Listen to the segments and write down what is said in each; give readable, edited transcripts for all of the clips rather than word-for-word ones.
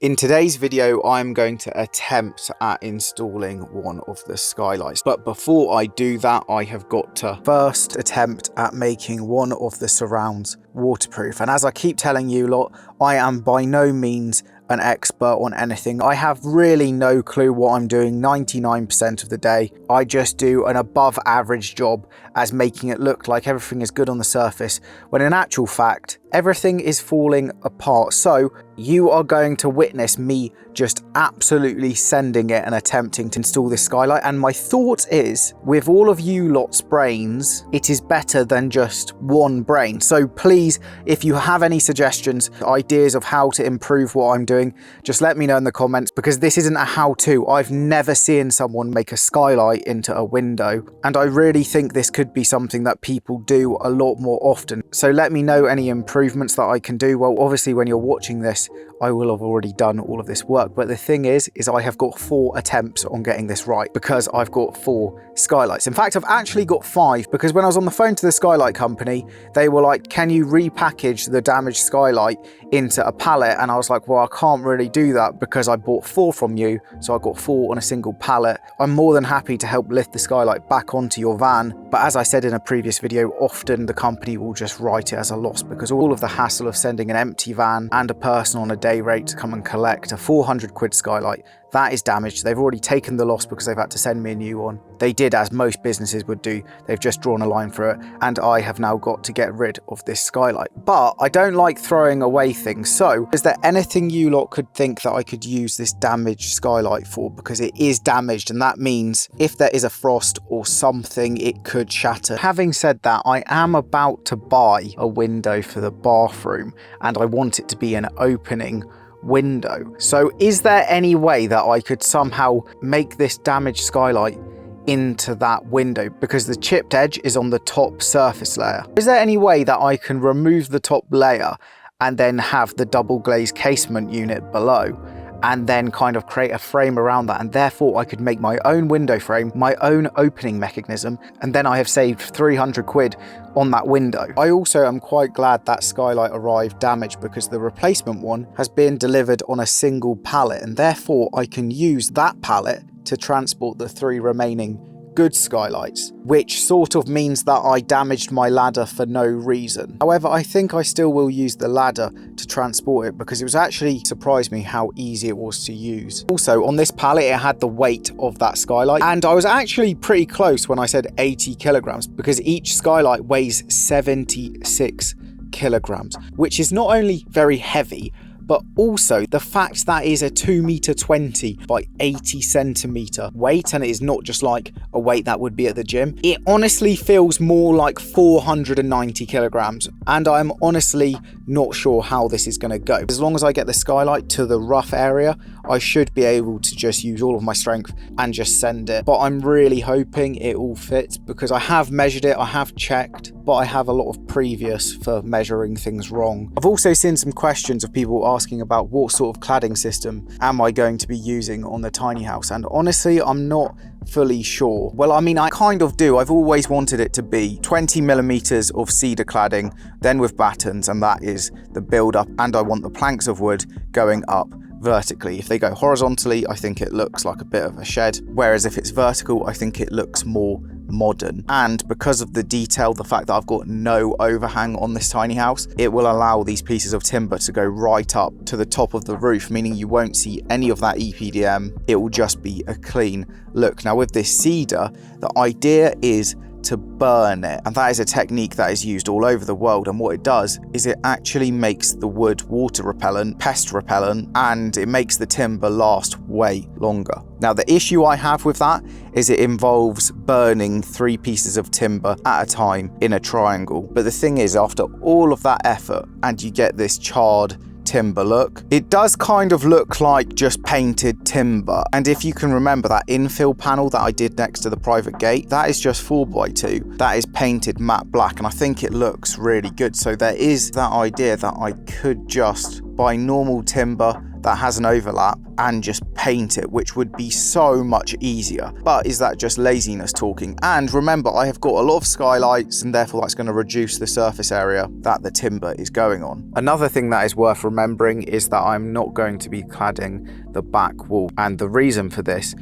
In today's video, I'm going to attempt at installing one of the skylights. But before I do that, I have got to first attempt at making one of the surrounds waterproof. And as I keep telling you lot, I am by no means an expert on anything. I have really no clue what I'm doing 99% of the day. I just do an above average job as making it look like everything is good on the surface, when in actual fact, everything is falling apart. So you are going to witness me just absolutely sending it and attempting to install this skylight. And my thought is, with all of you lot's brains, it is better than just one brain. So please, if you have any suggestions, ideas of how to improve what I'm doing, just let me know in the comments, because this isn't a how-to. I've never seen someone make a skylight into a window, and I really think this could be something that people do a lot more often. So let me know any improvements that I can do. Well, obviously when you're watching this, I will have already done all of this work, but the thing is I have got 4 attempts on getting this right, because I've got 4 skylights. In fact, I've actually got 5, because when I was on the phone to the skylight company, they were like, can you repackage the damaged skylight into a pallet? And I was like, well, I can't really do that because I bought 4 from you, so I got 4 on a single pallet. I'm more than happy to help lift the skylight back onto your van, but as I said in a previous video, often the company will just write it as a loss, because all of the hassle of sending an empty van and a person on a day rate to come and collect a 400 quid skylight, that is damaged. They've already taken the loss because they've had to send me a new one. They did as most businesses would do. They've just drawn a line through it, and I have now got to get rid of this skylight. But I don't like throwing away things. So is there anything you lot could think that I could use this damaged skylight for? Because it is damaged, and that means if there is a frost or something, it could shatter. Having said that, I am about to buy a window for the bathroom, and I want it to be an opening window. So is there any way that I could somehow make this damaged skylight into that window, because the chipped edge is on the top surface layer? Is there any way that I can remove the top layer and then have the double glazed casement unit below, and then kind of create a frame around that, and therefore I could make my own window frame, my own opening mechanism, and then I have saved 300 quid on that window? I also am quite glad that skylight arrived damaged, because the replacement one has been delivered on a single pallet, and therefore I can use that pallet to transport the 3 remaining good skylights, which sort of means that I damaged my ladder for no reason. However, I think I still will use the ladder to transport it, because it was actually surprised me how easy it was to use. Also, on this pallet, it had the weight of that skylight, and I was actually pretty close when I said 80 kilograms, because each skylight weighs 76 kilograms, which is not only very heavy, but also the fact that is a 2.20 m by 80 centimeter weight, and it is not just like a weight that would be at the gym. It honestly feels more like 490 kilograms, and I'm honestly not sure how this is going to go. As long as I get the skylight to the rough area, I should be able to just use all of my strength and just send it. But I'm really hoping it all fits, because I have measured it, I have checked, but I have a lot of previous for measuring things wrong. I've also seen some questions of people asking about what sort of cladding system am I going to be using on the tiny house, and honestly I'm not fully sure. Well, I mean, I kind of do. I've always wanted it to be 20 millimeters of cedar cladding, then with battens, and that is the build up, and I want the planks of wood going up vertically. If they go horizontally, I think it looks like a bit of a shed, whereas if it's vertical, I think it looks more modern. And because of the detail, the fact that I've got no overhang on this tiny house, it will allow these pieces of timber to go right up to the top of the roof, meaning you won't see any of that epdm. It will just be a clean look. Now with this cedar, the idea is to burn it, and that is a technique that is used all over the world, and what it does is it actually makes the wood water repellent, pest repellent, and it makes the timber last way longer. Now the issue I have with that is it involves burning 3 pieces of timber at a time in a triangle, but the thing is, after all of that effort and you get this charred timber look, it does kind of look like just painted timber. And if you can remember that infill panel that I did next to the private gate, that is just 4x2, that is painted matte black, and I think it looks really good. So there is that idea that I could just buy normal timber that has an overlap and just paint it, which would be so much easier. But is that just laziness talking? And remember, I have got a lot of skylights, and therefore that's going to reduce the surface area that the timber is going on. Another thing that is worth remembering is that I'm not going to be cladding the back wall, and the reason for this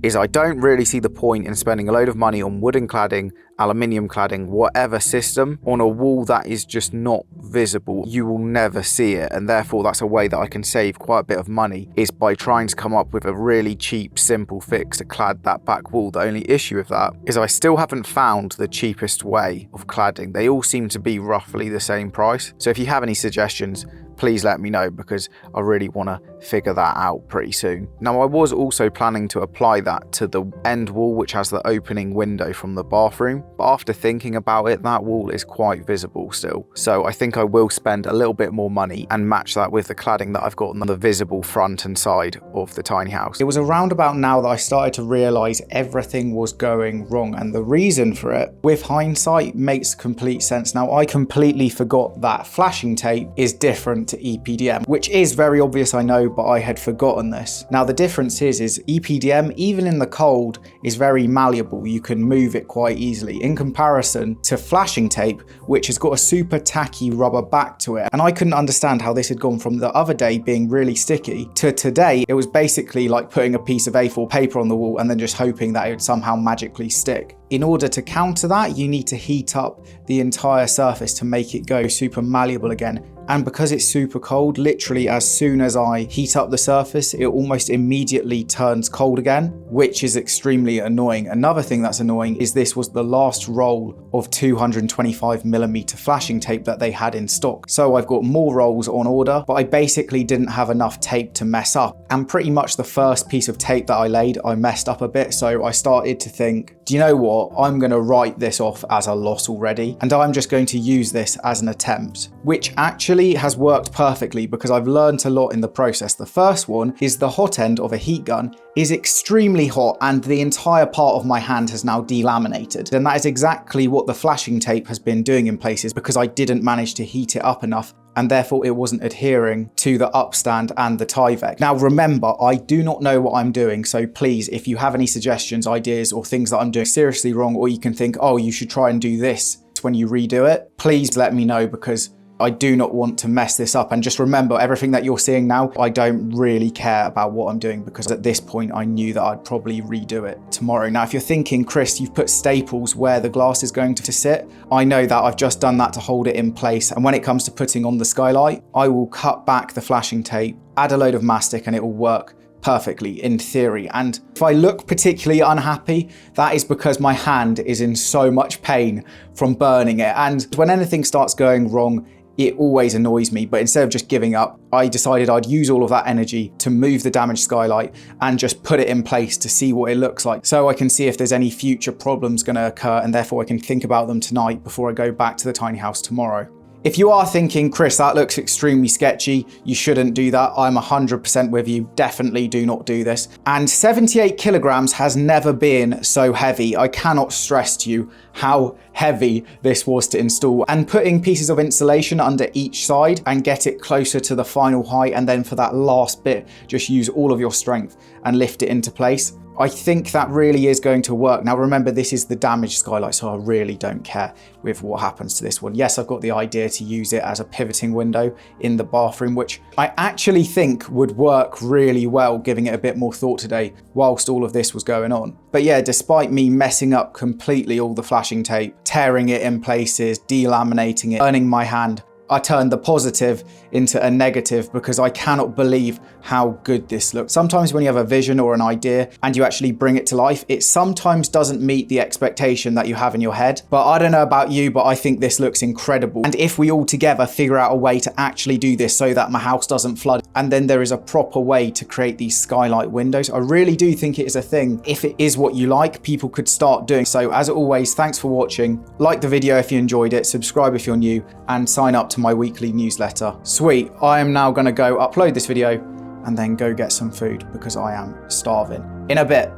is I don't really see the point in spending a load of money on wooden cladding, aluminium cladding, whatever system, on a wall that is just not visible. You will never see it, and therefore that's a way that I can save quite a bit of money, is by trying to come up with a really cheap, simple fix to clad that back wall. The only issue with that is I still haven't found the cheapest way of cladding. They all seem to be roughly the same price. So if you have any suggestions, please let me know, because I really want to figure that out pretty soon. Now, I was also planning to apply that to the end wall, which has the opening window from the bathroom, but after thinking about it, that wall is quite visible still. So I think I will spend a little bit more money and match that with the cladding that I've got on the visible front and side of the tiny house. It was around about now that I started to realise everything was going wrong, and the reason for it, with hindsight, makes complete sense. Now, I completely forgot that flashing tape is different to epdm, which is very obvious, I know, but I had forgotten this. Now, the difference is epdm, even in the cold, is very malleable. You can move it quite easily in comparison to flashing tape, which has got a super tacky rubber back to it. And I couldn't understand how this had gone from the other day being really sticky to today. It was basically like putting a piece of A4 paper on the wall and then just hoping that it would somehow magically stick. In order to counter that, you need to heat up the entire surface to make it go super malleable again. And because it's super cold, literally as soon as I heat up the surface, it almost immediately turns cold again, which is extremely annoying. Another thing that's annoying is this was the last roll of 225mm flashing tape that they had in stock. So I've got more rolls on order, but I basically didn't have enough tape to mess up. And pretty much the first piece of tape that I laid, I messed up a bit. So I started to think, do you know what? I'm going to write this off as a loss already, and I'm just going to use this as an attempt, which actually has worked perfectly because I've learned a lot in the process. The first one is the hot end of a heat gun is extremely hot, and the entire part of my hand has now delaminated. And that is exactly what the flashing tape has been doing in places, because I didn't manage to heat it up enough, and therefore it wasn't adhering to the upstand and the Tyvek. Now remember, I do not know what I'm doing, so please, if you have any suggestions, ideas, or things that I'm doing seriously wrong, or you can think, oh, you should try and do this when you redo it, please let me know, because I do not want to mess this up. And just remember, everything that you're seeing now, I don't really care about what I'm doing, because at this point I knew that I'd probably redo it tomorrow. Now, if you're thinking, Chris, you've put staples where the glass is going to sit, I know that. I've just done that to hold it in place. And when it comes to putting on the skylight, I will cut back the flashing tape, add a load of mastic, and it will work perfectly in theory. And if I look particularly unhappy, that is because my hand is in so much pain from burning it. And when anything starts going wrong, it always annoys me, but instead of just giving up, I decided I'd use all of that energy to move the damaged skylight and just put it in place to see what it looks like, so I can see if there's any future problems going to occur, and therefore I can think about them tonight before I go back to the tiny house tomorrow. If you are thinking, Chris, that looks extremely sketchy, you shouldn't do that, I'm 100% with you. Definitely do not do this. And 78 kilograms has never been so heavy. I cannot stress to you how heavy this was to install. And putting pieces of insulation under each side and get it closer to the final height, and then for that last bit, just use all of your strength and lift it into place. I think that really is going to work. Now remember, this is the damaged skylight, so I really don't care with what happens to this one. Yes, I've got the idea to use it as a pivoting window in the bathroom, which I actually think would work really well, giving it a bit more thought today whilst all of this was going on. But yeah, despite me messing up completely all the flashing tape, tearing it in places, delaminating it, burning my hand, I turned the positive into a negative because I cannot believe how good this looks. Sometimes when you have a vision or an idea and you actually bring it to life, it sometimes doesn't meet the expectation that you have in your head. But I don't know about you, but I think this looks incredible. And if we all together figure out a way to actually do this so that my house doesn't flood, and then there is a proper way to create these skylight windows, I really do think it is a thing. If it is what you like, people could start doing. So as always, thanks for watching. Like the video if you enjoyed it, subscribe if you're new, and sign up to my weekly newsletter. Sweet, I am now gonna go upload this video and then go get some food because I am starving. In a bit.